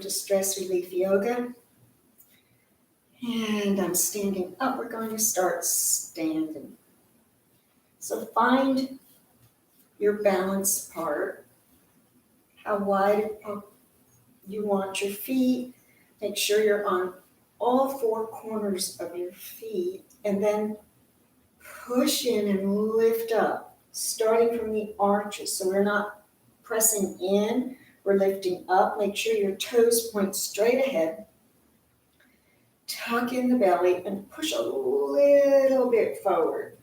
to Stress Relief Yoga. And I'm standing up. We're going to start standing. So find your balance part, how wide you want your feet. Make sure you're on all four corners of your feet, and then push in and lift up, starting from the arches. So we're not pressing in, we're lifting up. Make sure your toes point straight ahead. Tuck in the belly and push a little bit forward.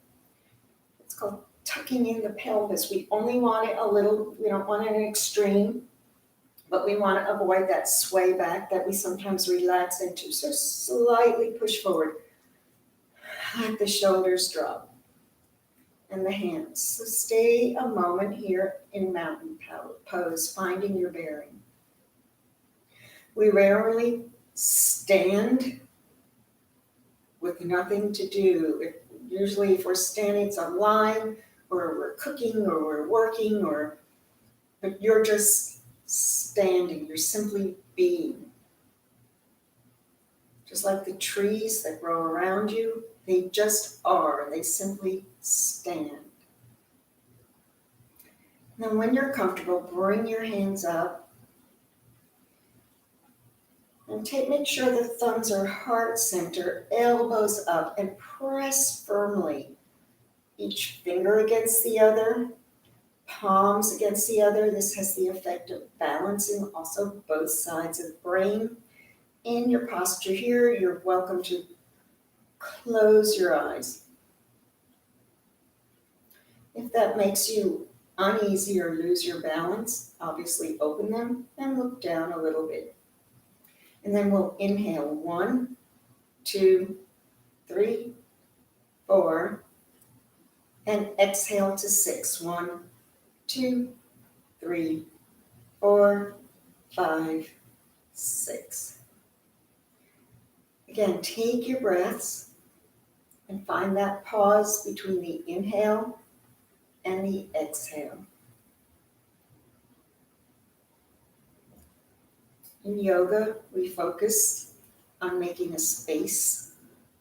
It's called tucking in the pelvis. We only want it a little, we don't want it an extreme, but we want to avoid that sway back that we sometimes relax into. So slightly push forward. Let the shoulders drop and the hands. So stay a moment here in mountain pose, finding your bearing. We rarely stand with nothing to do. Usually if we're standing, it's online, or we're cooking, or we're working, but you're just standing. You're simply being. Just like the trees that grow around you, they just are. They simply stand. And then when you're comfortable, bring your hands up. And make sure the thumbs are heart center, elbows up, and press firmly. Each finger against the other, palms against the other. This has the effect of balancing also both sides of the brain. In your posture here, you're welcome to close your eyes. If that makes you uneasy or lose your balance, obviously open them and look down a little bit. And then we'll inhale 1, 2, 3, 4, and exhale to 6. 1, 2, 3, 4, 5, 6. Again, take your breaths and find that pause between the inhale and the exhale. In yoga, we focus on making a space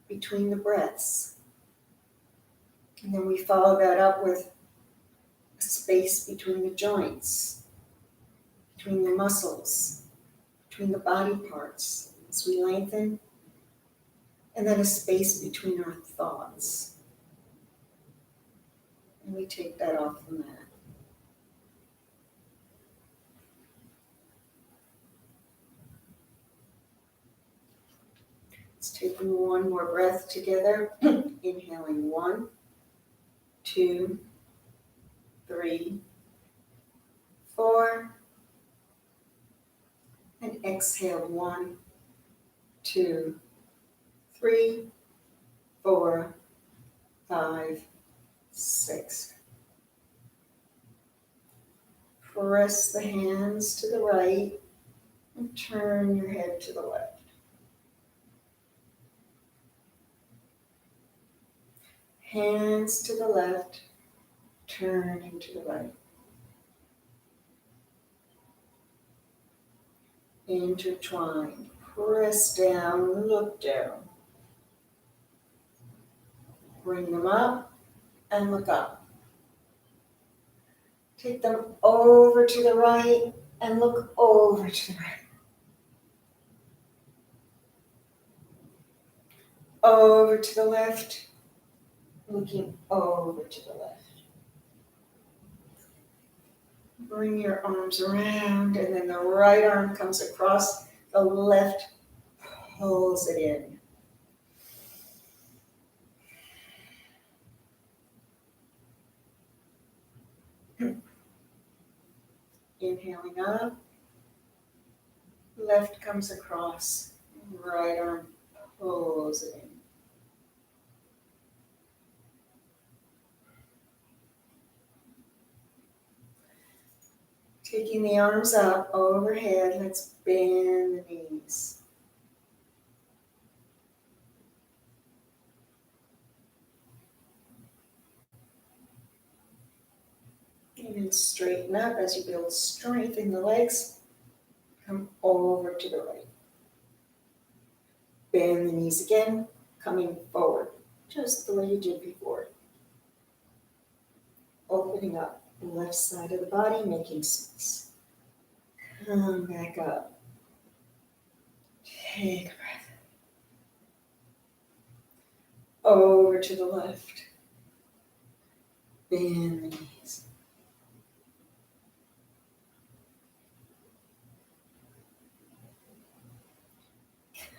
between the breaths. And then we follow that up with a space between the joints, between the muscles, between the body parts as we lengthen, and then a space between our thoughts. And we take that off the mat. Let's take one more breath together. Inhaling 1, 2, 3, 4. And exhale 1, 2, 3, 4, 5, 6. Press the hands to the right and turn your head to the left. Hands to the left, turning to the right. Intertwined. Press down, look down. Bring them up and look up. Take them over to the right and look over to the right. Over to the left, looking over to the left. Bring your arms around, and then the right arm comes across, the left pulls it in. Inhaling up, left comes across, right arm pulls it in. Taking the arms up overhead, let's bend the knees. And then straighten up as you build strength in the legs. Come over to the right. Bend the knees again, coming forward, just the way you did before. Opening up the left side of the body, making space. Come back up. Take a breath. Over to the left. Bend the knees.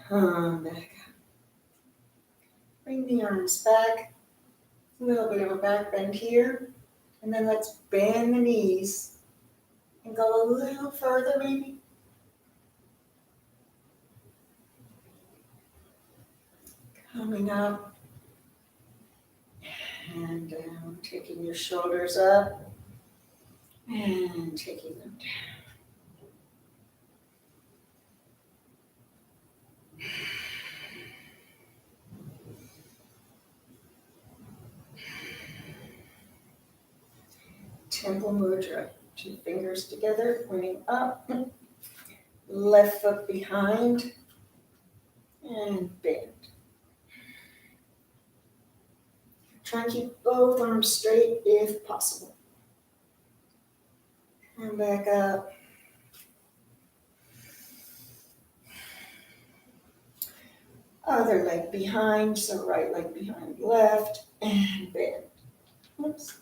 Come back up. Bring the arms back. A little bit of a back bend here. And then let's bend the knees and go a little further maybe. Coming up and down, taking your shoulders up and taking them down. Temple Mudra, 2 fingers together, pointing up, left foot behind, and bend. Try and keep both arms straight if possible. And back up. Other leg behind, so right leg behind left, and bend. Oops.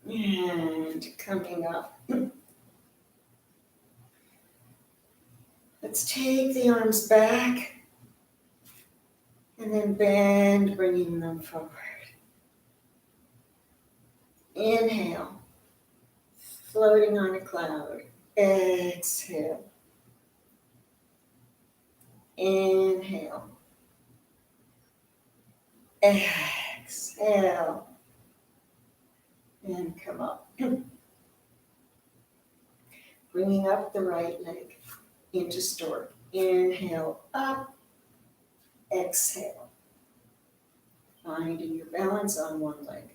And coming up. Let's take the arms back and then bend, bringing them forward. Inhale, floating on a cloud. Exhale. Inhale. Exhale. And come up. Bringing up the right leg into stork. Inhale up. Exhale. Finding your balance on one leg.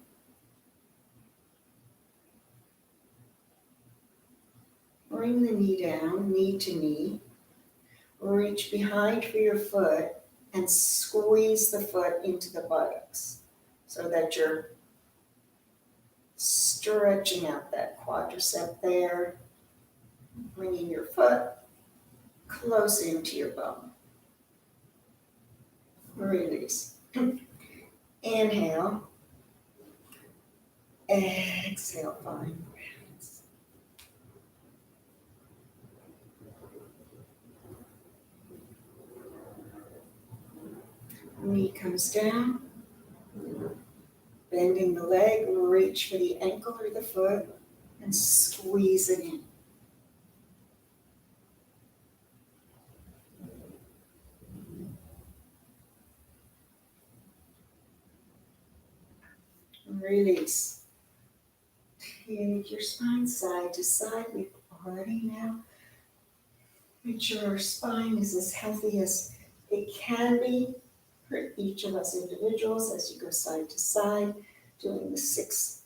Bring the knee down, knee to knee. Reach behind for your foot and squeeze the foot into the buttocks so that you're stretching out that quadricep there. Bringing your foot close into your bum. Release. Inhale. Exhale. Find balance. Knee comes down. Bending the leg, reach for the ankle or the foot and squeeze it in. Release. Take your spine side to side. We've already now made sure our spine is as healthy as it can be for each of us individuals as you go side to side, doing the 6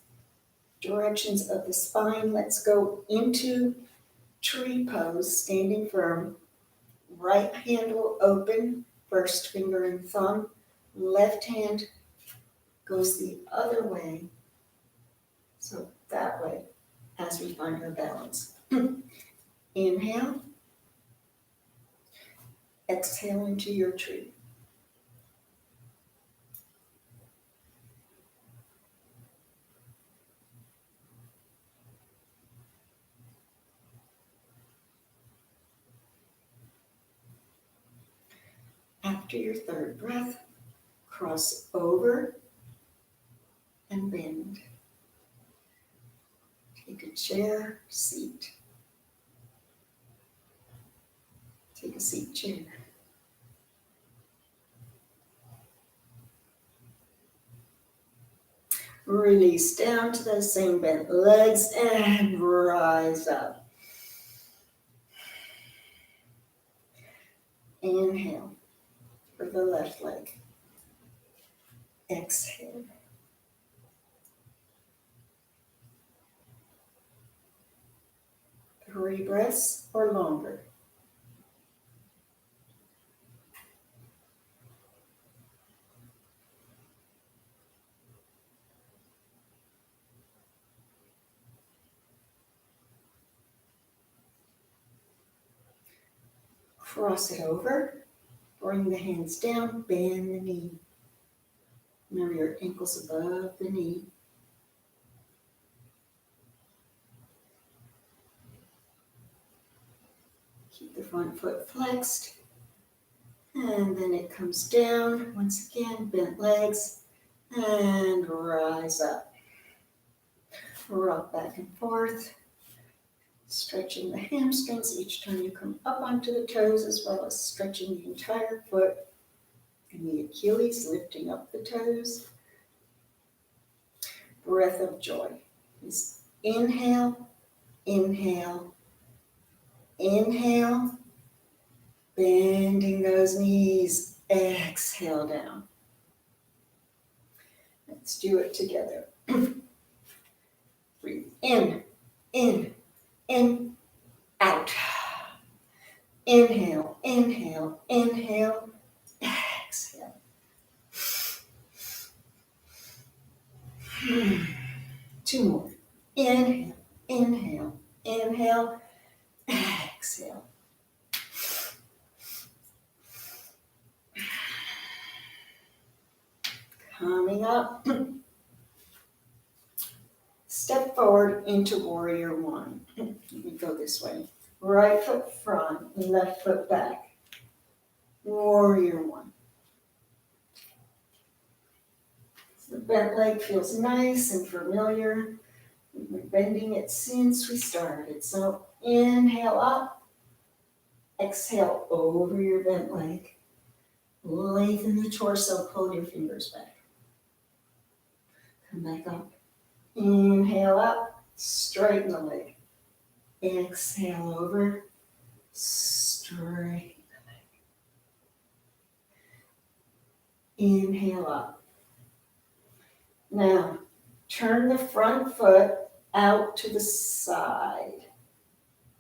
directions of the spine. Let's go into tree pose, standing firm. Right hand will open, first finger and thumb. Left hand goes the other way. So that way, as we find our balance. Inhale. Exhale into your tree. After your third breath, cross over and bend. Take a chair, seat. Take a seat, chair. Release down to those same bent legs and rise up. Inhale for the left leg. Exhale. 3 breaths or longer. Cross it over. Bring the hands down, bend the knee. Remember your ankles above the knee. Keep the front foot flexed. And then it comes down. Once again, bent legs. And rise up. Rock back and forth. Stretching the hamstrings each time you come up onto the toes, as well as stretching the entire foot. And the Achilles, lifting up the toes. Breath of joy is inhale, inhale, inhale, bending those knees, exhale down. Let's do it together. Breathe in, out. Inhale, inhale, inhale, exhale. Two more. Inhale, inhale, inhale, exhale. Coming up. Step forward into warrior one. We go this way. Right foot front, left foot back. Warrior one. So the bent leg feels nice and familiar. We've been bending it since we started. So inhale up. Exhale over your bent leg. Lengthen the torso, pull your fingers back. Come back up. Inhale up, straighten the leg. Exhale over, straighten the leg. Inhale up. Now, turn the front foot out to the side.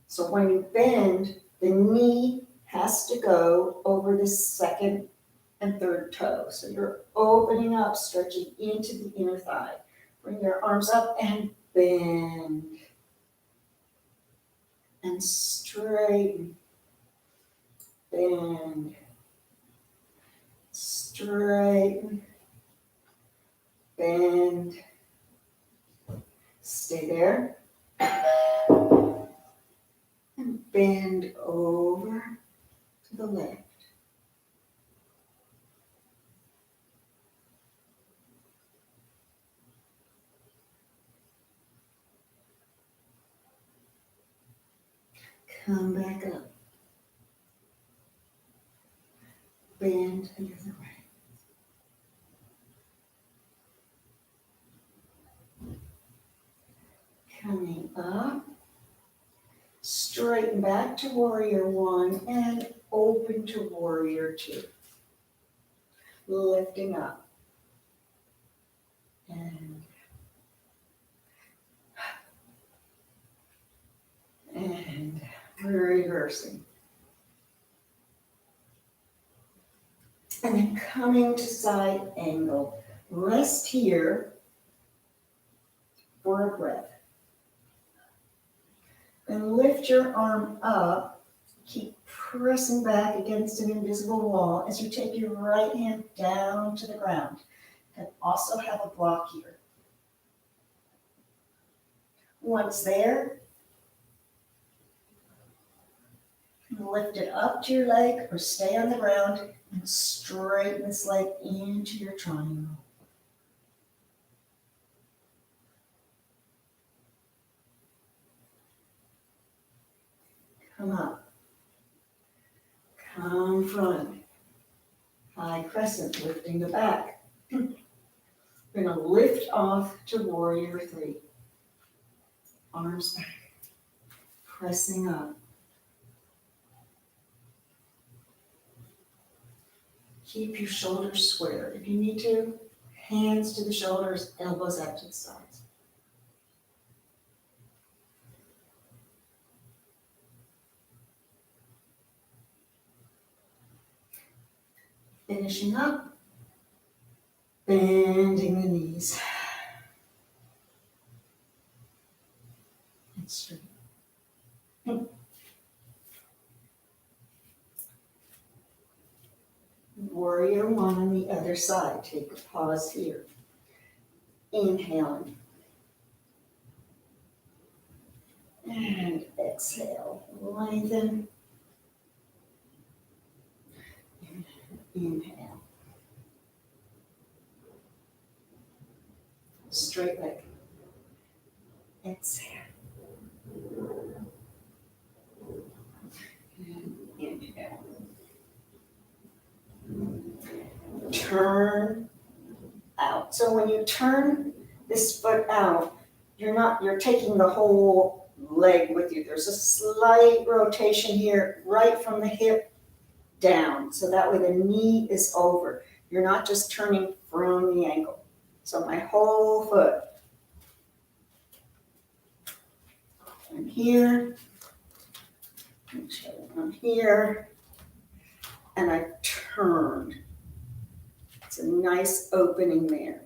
So when you bend, the knee has to go over the second and third toe. So you're opening up, stretching into the inner thigh. Bring your arms up and bend. And straighten. Bend. Straighten. Bend. Stay there. And bend over to the left. Come back up. Bend the other way. Coming up. Straighten back to warrior one and open to warrior two. Lifting up. And reversing. And then coming to side angle. Rest here for a breath. And lift your arm up. Keep pressing back against an invisible wall as you take your right hand down to the ground. And also have a block here. Once there, lift it up to your leg or stay on the ground and straighten this leg into your triangle. Come up. Come front. High crescent, lifting the back. We're going to lift off to warrior three. Arms back. Pressing up. Keep your shoulders square. If you need to, hands to the shoulders, elbows out to the sides. Finishing up, bending the knees. And straight. Warrior one on the other side. Take a pause here. Inhaling. And exhale. Lengthen. Inhale. Straight leg. Exhale. And inhale. Turn out. So when you turn this foot out, you're taking the whole leg with you. There's a slight rotation here, right from the hip down. So that way the knee is over. You're not just turning from the ankle. So my whole foot. I'm here. I'm here. And I turned. It's a nice opening there.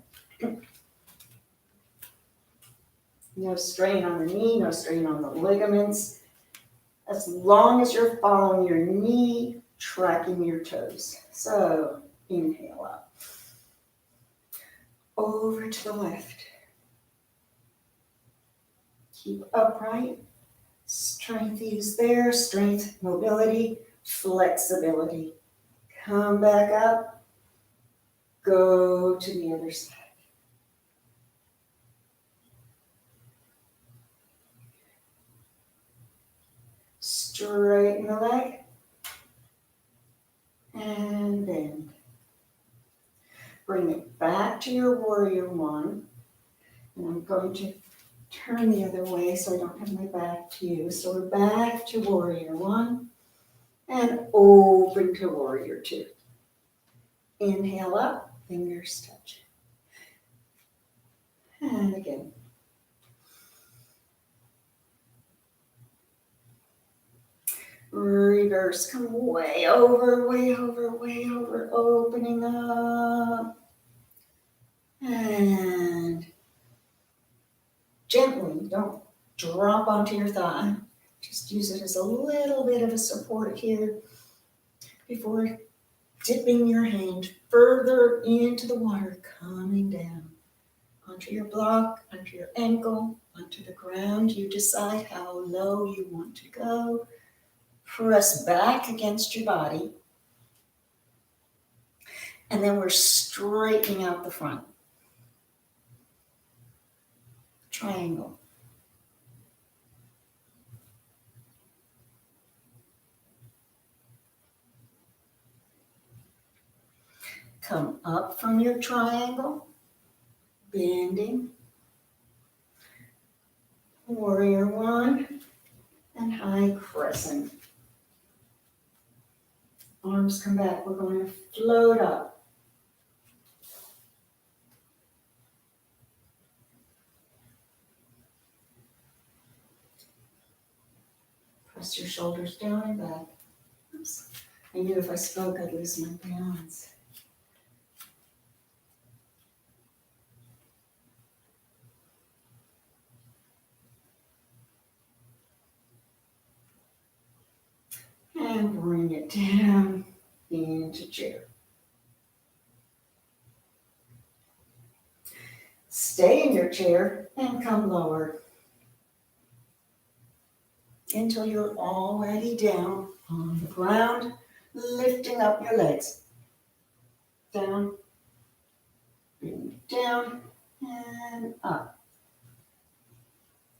No strain on the knee, no strain on the ligaments. As long as you're following your knee, tracking your toes. So inhale up. Over to the left. Keep upright. Strength is there. Strength, mobility, flexibility. Come back up. Go to the other side. Straighten the leg. And bend. Bring it back to your warrior one. And I'm going to turn the other way so I don't have my back to you. So we're back to warrior one. And open to warrior two. Inhale up, fingers touch. And again. Reverse, come way over, way over, way over, opening up. And gently, don't drop onto your thigh. Just use it as a little bit of a support here before dipping your hand further into the water, coming down onto your block, onto your ankle, onto the ground. You decide how low you want to go. Press back against your body. And then we're straightening out the front. Triangle. Come up from your triangle, bending. Warrior one and high crescent. Arms come back. We're going to float up. Press your shoulders down and back. Oops. I knew if I spoke, I'd lose my balance. And bring it down into chair. Stay in your chair and come lower until you're already down on the ground, lifting up your legs. Down, bring it down, and up.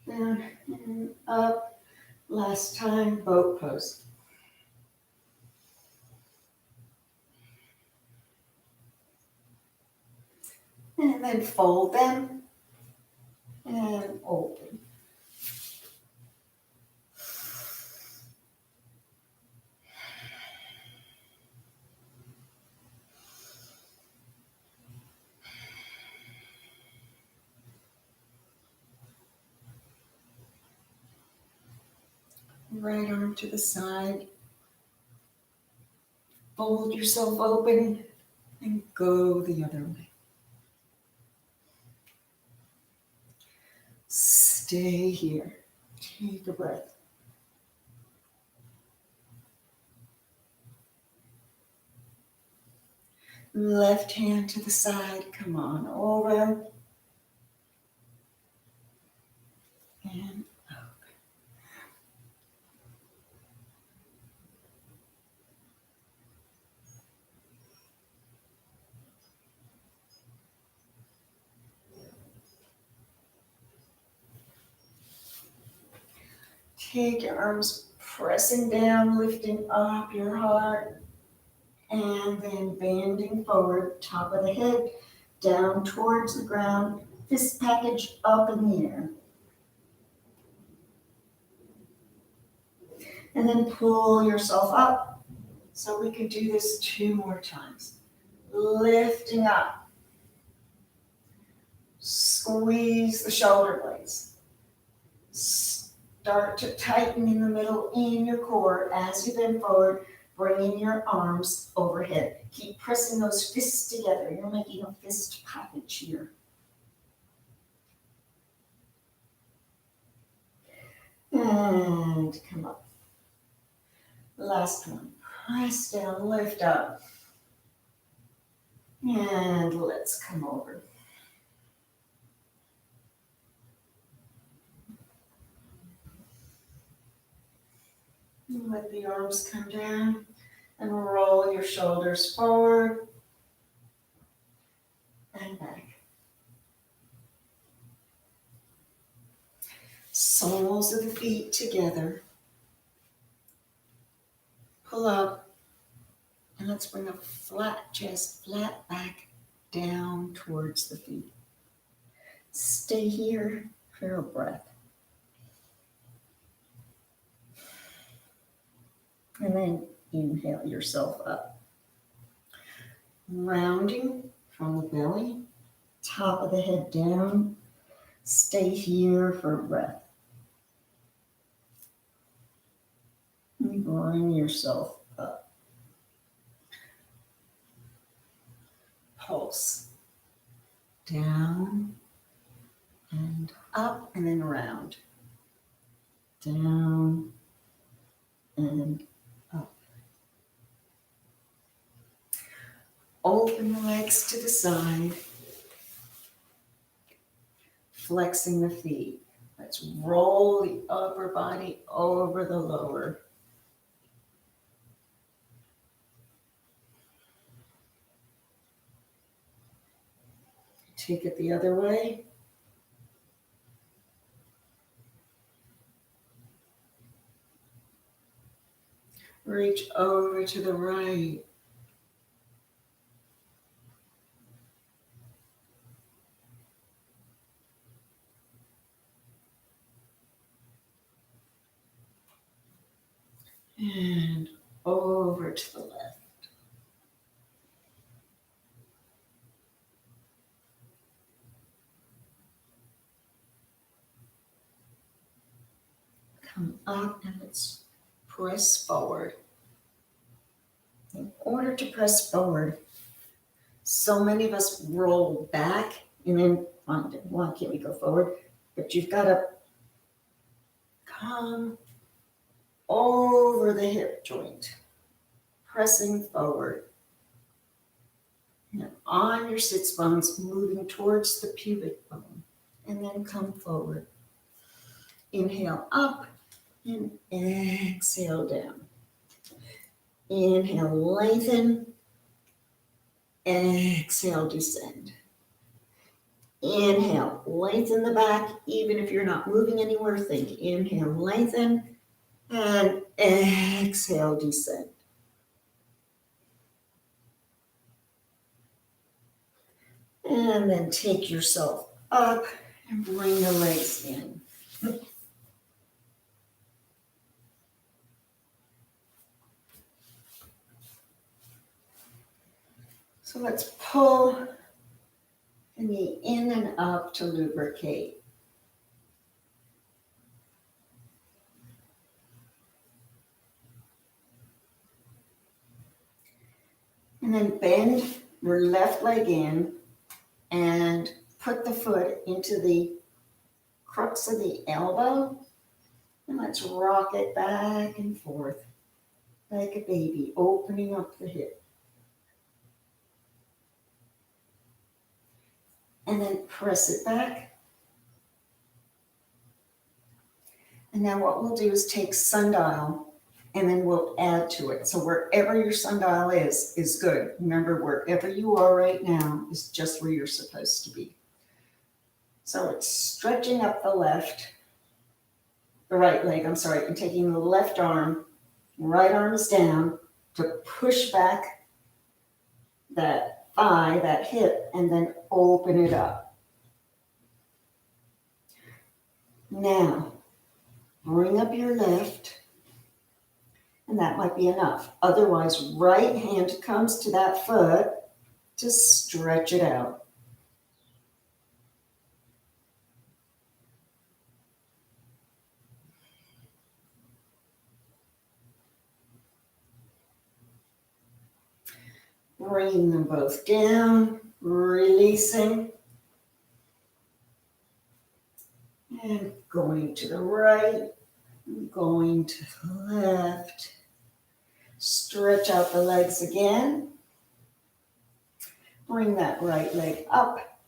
Down and up. Last time, boat pose. And then fold them and open. Right arm to the side. Fold yourself open and go the other way. Stay here. Take a breath. Left hand to the side. Come on over. And up. Take your arms pressing down, lifting up your heart, and then bending forward, top of the head, down towards the ground, fist package up in the air. And then pull yourself up. So we can do this 2 more times. Lifting up. Squeeze the shoulder blades. Start to tighten in the middle in your core as you bend forward, bringing your arms overhead. Keep pressing those fists together. You're making a fist package here. And come up. Last one. Press down, lift up. And let's come over. Let the arms come down and roll your shoulders forward and back. Soles of the feet together. Pull up and let's bring a flat chest, flat back down towards the feet. Stay here for a breath. And then inhale yourself up. Rounding from the belly, top of the head down. Stay here for a breath. And bring yourself up. Pulse. Down and up and then around. Down and up. Open the legs to the side. Flexing the feet. Let's roll the upper body over the lower. Take it the other way. Reach over to the right. And over to the left. Come up and let's press forward. In order to press forward, so many of us roll back and then why can't we go forward? But you've got to come over the hip joint, pressing forward. And on your sits bones, moving towards the pubic bone. And then come forward. Inhale up and exhale down. Inhale, lengthen. Exhale, descend. Inhale, lengthen the back. Even if you're not moving anywhere, think inhale, lengthen. And exhale, descend. And then take yourself up and bring the legs in. So let's pull the knee in and up to lubricate. And then bend your left leg in and put the foot into the crux of the elbow. And let's rock it back and forth like a baby, opening up the hip. And then press it back. And now what we'll do is take sundial and then we'll add to it. So wherever your sundial is good. Remember, wherever you are right now is just where you're supposed to be. So it's stretching up the right leg, and taking the left arm, right arm is down to push back that thigh, that hip, and then open it up. Now, bring up your left, and that might be enough. Otherwise, right hand comes to that foot to stretch it out. Bringing them both down, releasing, and going to the right, going to the left. Stretch out the legs again. Bring that right leg up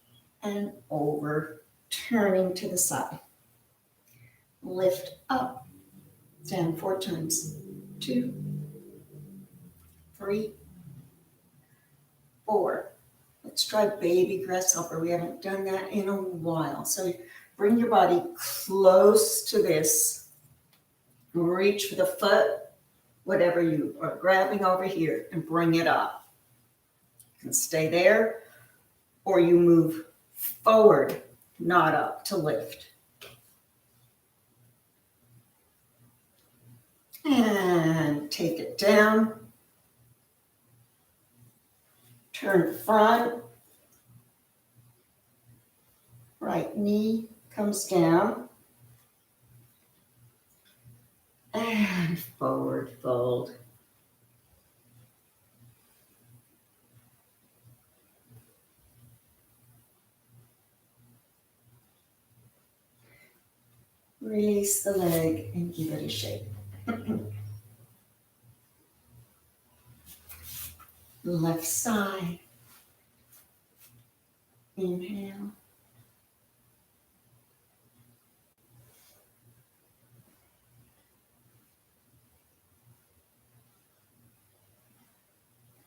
and over, turning to the side. Lift up, down 4 times. 2, 3, 4. Let's try baby grasshopper. We haven't done that in a while. So bring your body close to this. Reach for the foot, whatever you are grabbing over here, and bring it up. You can stay there, or you move forward, not up, to lift. And take it down. Turn front. Right knee comes down. And forward fold. Release the leg and give it a shake. Left side. Inhale.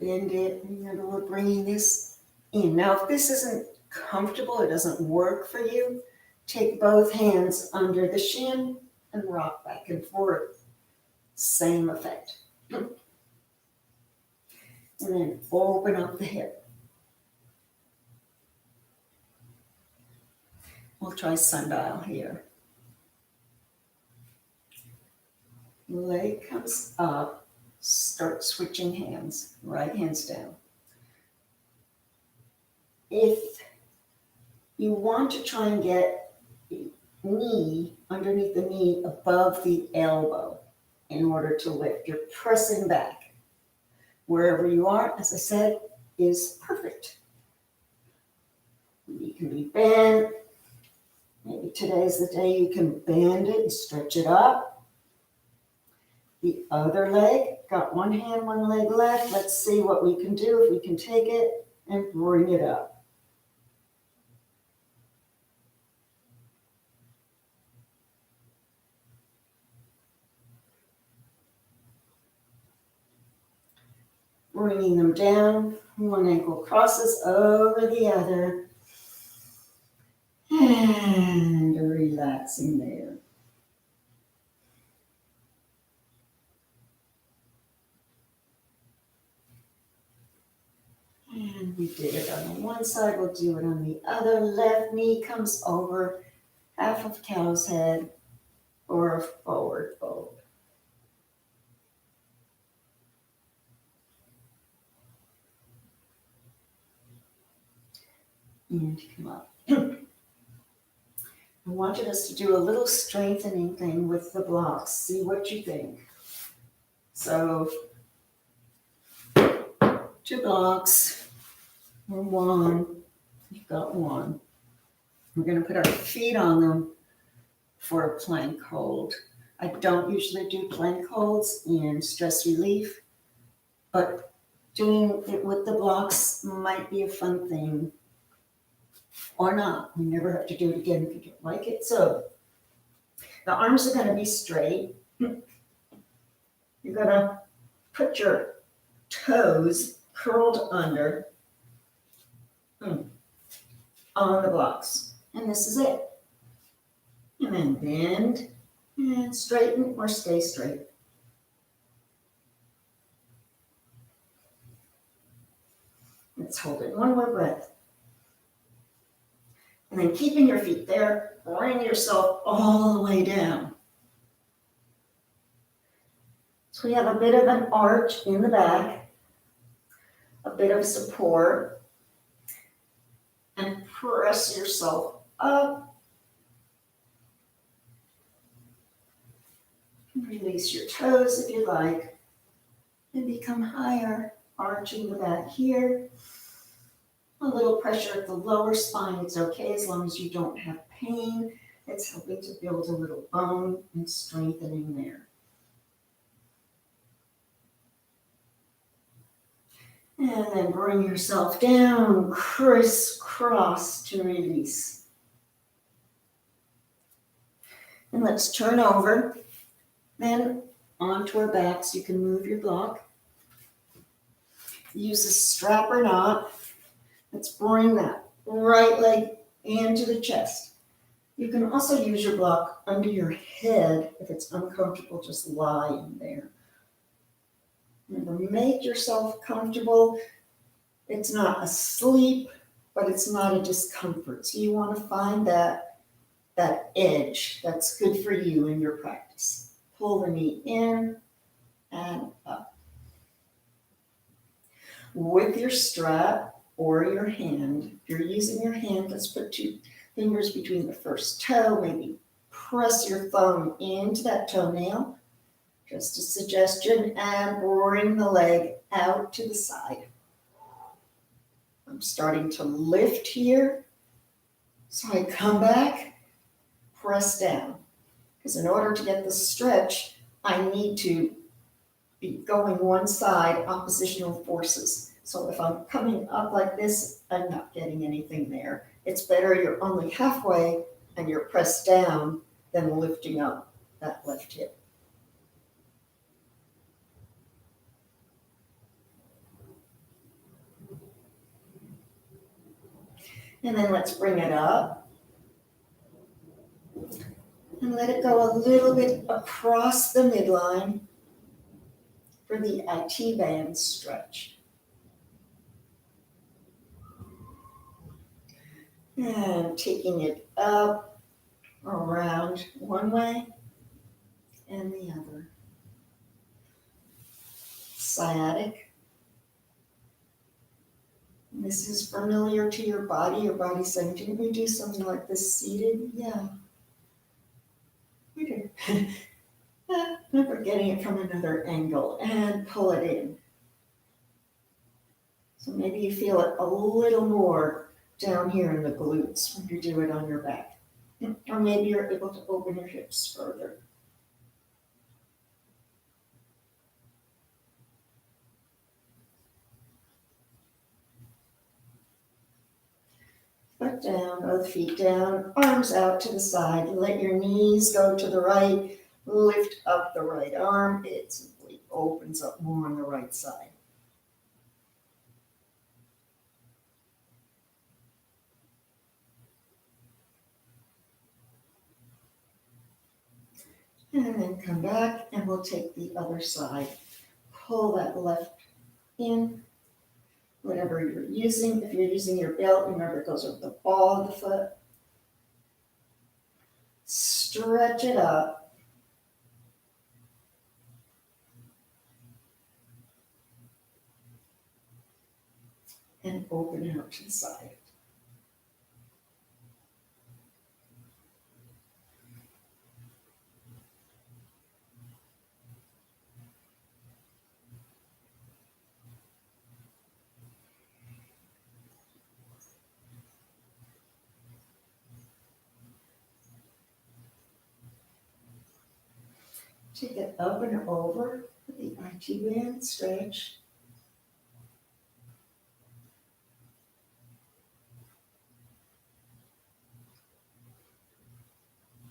Bend it. Remember, we're bringing this in. Now, if this isn't comfortable, it doesn't work for you, take both hands under the shin and rock back and forth. Same effect. And then open up the hip. We'll try sundial here. Leg comes up. Start switching hands. Right hand's down. If you want to try and get the knee, underneath the knee, above the elbow in order to lift, you're pressing back. Wherever you are, as I said, is perfect. You can be bent. Maybe today's the day you can bend it and stretch it up. The other leg, got one hand, one leg left. Let's see what we can do if we can take it and bring it up. Bringing them down, one ankle crosses over the other, and relaxing there. And we did it on the one side, we'll do it on the other. Left knee comes over, half of cow's head, or a forward fold. And come up. I wanted us to do a little strengthening thing with the blocks. See what you think. So, 2 blocks. or one. You've got one. We're going to put our feet on them for a plank hold. I don't usually do plank holds in stress relief, but doing it with the blocks might be a fun thing. Or not. We never have to do it again if you don't like it. So the arms are going to be straight. You're going to put your toes curled under on the blocks. And this is it. And then bend and straighten or stay straight. Let's hold it. One more breath. And then keeping your feet there, bring yourself all the way down. So we have a bit of an arch in the back, a bit of support, and press yourself up. Release your toes if you like, and become higher, arching the back here. A little pressure at the lower spine, it's okay as long as you don't have pain. It's helping to build a little bone and strengthening there. And then bring yourself down, crisscross to release. And let's turn over. Then onto our backs, you can move your block. Use a strap or knot. Let's bring that right leg into the chest. You can also use your block under your head. If it's uncomfortable, just lie in there. Remember, make yourself comfortable. It's not a sleep, but it's not a discomfort. So you want to find that edge that's good for you in your practice. Pull the knee in and up. With your strap or your hand, if you're using your hand, let's put 2 fingers between the first toe. Maybe press your thumb into that toenail. Just a suggestion, and bring the leg out to the side. I'm starting to lift here. So I come back, press down. Because in order to get the stretch, I need to be going one side, oppositional forces. So if I'm coming up like this, I'm not getting anything there. It's better you're only halfway and you're pressed down than lifting up that left hip. And then let's bring it up. And let it go a little bit across the midline for the IT band stretch. And taking it up, around one way and the other. Sciatic. This is familiar to your body saying, didn't we do something like this seated? Yeah, we did. Remember getting it from another angle and pull it in. So maybe you feel it a little more down here in the glutes when you do it on your back. Or maybe you're able to open your hips further. Foot down, both feet down, arms out to the side. Let your knees go to the right. Lift up the right arm. It simply opens up more on the right side. And then come back and we'll take the other side. Pull that left in. Whatever you're using. If you're using your belt, remember it goes over the ball of the foot. Stretch it up. And open out to the side. Take it up and over with the IT band stretch.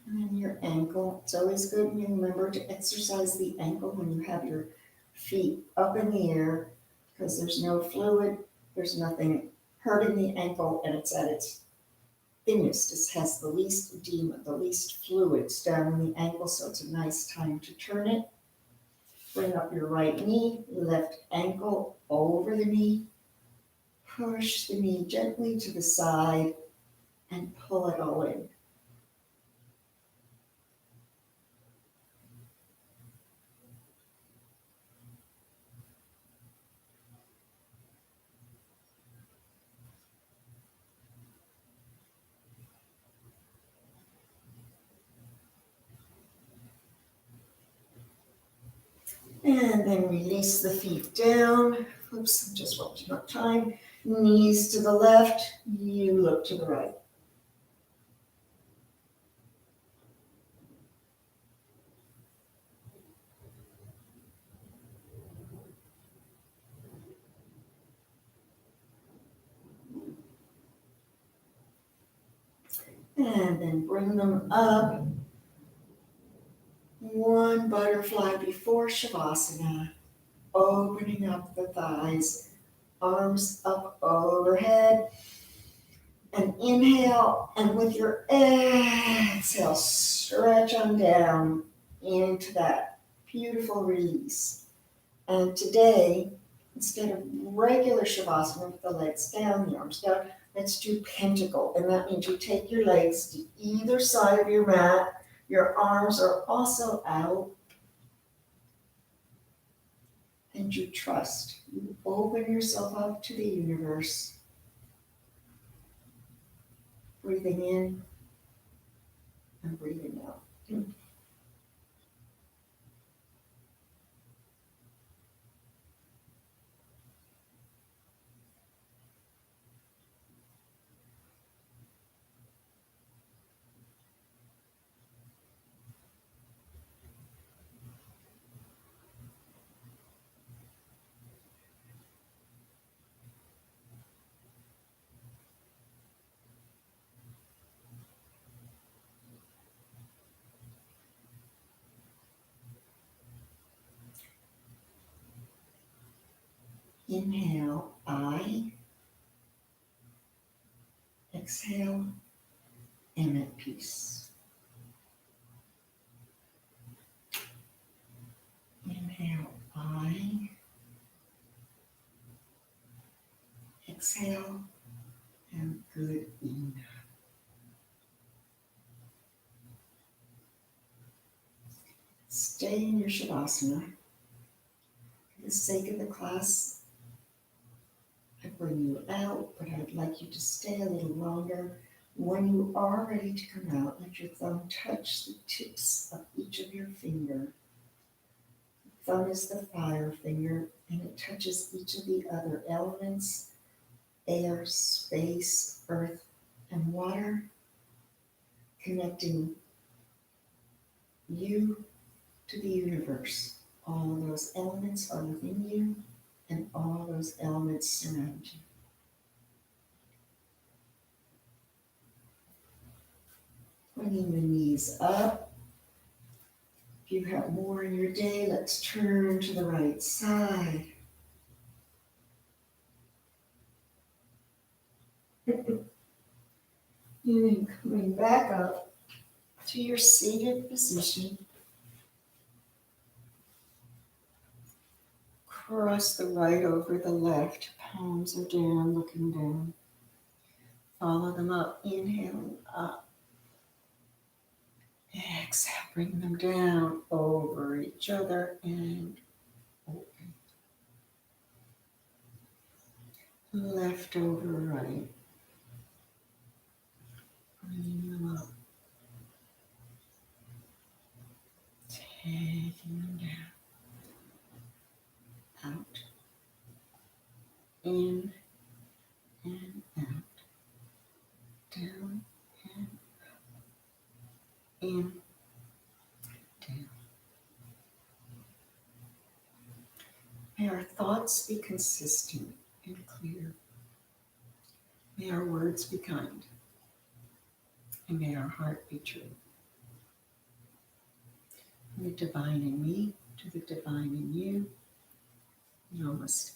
And then your ankle. It's always good when you remember to exercise the ankle when you have your feet up in the air because there's no fluid, there's nothing hurting the ankle, and it's at its thinnest. It has the least edema, the least fluids down in the ankle, so it's a nice time to turn it. Bring up your right knee, left ankle over the knee. Push the knee gently to the side and pull it all in. And then release the feet down. Oops, I'm just watching up time. Knees to the left, you look to the right. And then bring them up. One butterfly before Shavasana. Opening up the thighs, arms up overhead. And inhale, and with your exhale, stretch on down into that beautiful release. And today, instead of regular Shavasana with the legs down, the arms down, let's do pentacle. And that means you take your legs to either side of your mat. Your arms are also out. And you trust. You open yourself up to the universe. Breathing in and breathing out. Inhale, I. Exhale, am at peace. Inhale, I. Exhale, and good enough. Stay in your Shavasana. For the sake of the class, I bring you out, but I'd like you to stay a little longer. When you are ready to come out, let your thumb touch the tips of each of your fingers. The thumb is the fire finger, and it touches each of the other elements: air, space, earth, and water, connecting you to the universe. All of those elements are within you, and all those elements surround you. Bringing the knees up. If you have more in your day, let's turn to the right side. And then coming back up to your seated position. Cross the right over the left. Palms are down, looking down. Follow them up. Inhaling up. Exhale, bring them down over each other and open. Left over right. Bring them up. Taking them down. Out. In and out. Down and up. In, down. May our thoughts be consistent and clear. May our words be kind. And may our heart be true. From the divine in me to the divine in you. Namaste.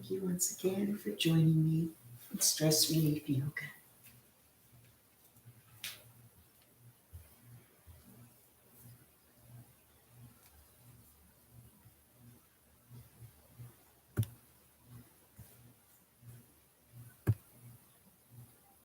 Thank you once again for joining me in Stress Relief Yoga.